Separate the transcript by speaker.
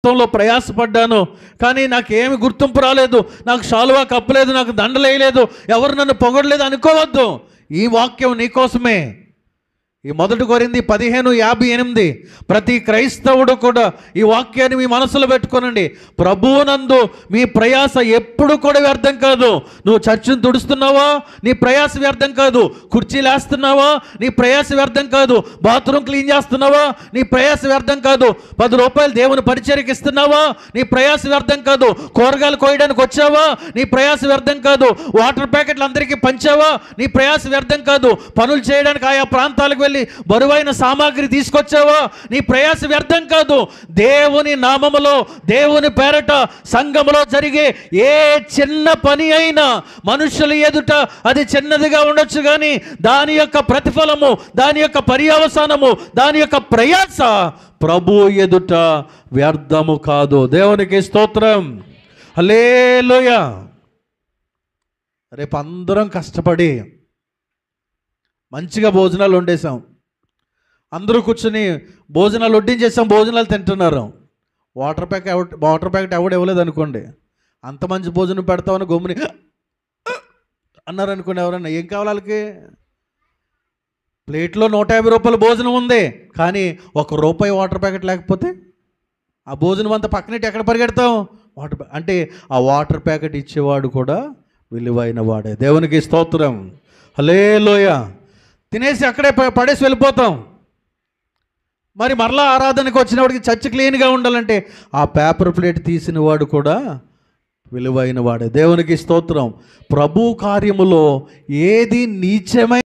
Speaker 1: లో ప్రయాసపడ్డాను, కానీ నాకేమి గుర్తింపు రాలేదు, నాకు శాలువా కప్పలేదు, నాకు దండలేయలేదు, ఎవరు నన్ను పొగడలేదు అనుకోవద్దు. ఈ వాక్యం నీకోసమే. ఈ 1 కొరింథీ 15:58 ప్రతి క్రైస్తవుడు కూడా ఈ వాక్యాన్ని మీ మనసులో పెట్టుకోనండి. ప్రభువునందు మీ ప్రయాస ఎప్పుడు కూడా వ్యర్థం కాదు. నువ్వు చర్చిని తుడుస్తున్నావా, నీ ప్రయాస వ్యర్థం కాదు. కుర్చీలు వేస్తున్నావా, నీ ప్రయాస వ్యర్థం కాదు. బాత్రూమ్ క్లీన్ చేస్తున్నావా, నీ ప్రయాస వ్యర్థం కాదు. 10 రూపాయలు దేవుని పరిచర్యకి ఇస్తున్నావా, నీ ప్రయాస వ్యర్థం కాదు. కూరగాయలు కోయడానికి వచ్చావా, నీ ప్రయాస వ్యర్థం కాదు. వాటర్ ప్యాకెట్లు అందరికీ పంచావా, నీ ప్రయాస వ్యర్థం కాదు. పనులు చేయడానికి ఆయా ప్రాంతాలకు బరువైన సామాగ్రి తీసుకొచ్చావా, నీ ప్రయాస వ్యర్థం కాదు. దేవుని నామములో, దేవుని పేరట సంఘములో జరిగే ఏ చిన్న పని అయినా మనుషుల ఎదుట అది చిన్నదిగా ఉండొచ్చు, కానీ దాని యొక్క ప్రతిఫలము, దాని యొక్క పర్యవసానము, దాని యొక్క ప్రయాస ప్రభు ఎదుట వ్యర్థము కాదు. దేవునికి స్తోత్రం. హల్లెలూయా. రేపు అందరం కష్టపడి మంచిగా భోజనాలు వండేసాం, అందరూ కూర్చొని భోజనాలు వడ్డించేసాం, భోజనాలు తింటున్నారు. వాటర్ ప్యాకెట్ ఎవడు ఇవ్వలేదు అనుకోండి, అంత మంచి భోజనం పెడతామని గమ్ముని అన్నారు అనుకోండి. ఎవరన్నా ఏం కావాలి వాళ్ళకి? ప్లేట్లో 150 రూపాయల భోజనం ఉంది, కానీ ₹1 వాటర్ ప్యాకెట్ లేకపోతే ఆ భోజనం అంతా పక్కనెట్టి ఎక్కడ పరిగెడతాం? అంటే ఆ వాటర్ ప్యాకెట్ ఇచ్చేవాడు కూడా విలువైన వాడే. దేవునికి స్తోత్రం. హల్లెలూయా. తినేసి అక్కడే పడేసి వెళ్ళిపోతాం. మరి మరలా ఆరాధనకు వచ్చినవాడికి చర్చ్ క్లీన్గా ఉండాలంటే ఆ పేపర్ ప్లేట్ తీసిన వాడు కూడా విలువైన వాడే. దేవునికి స్తోత్రం. ప్రభు కార్యములో ఏది నీచమైన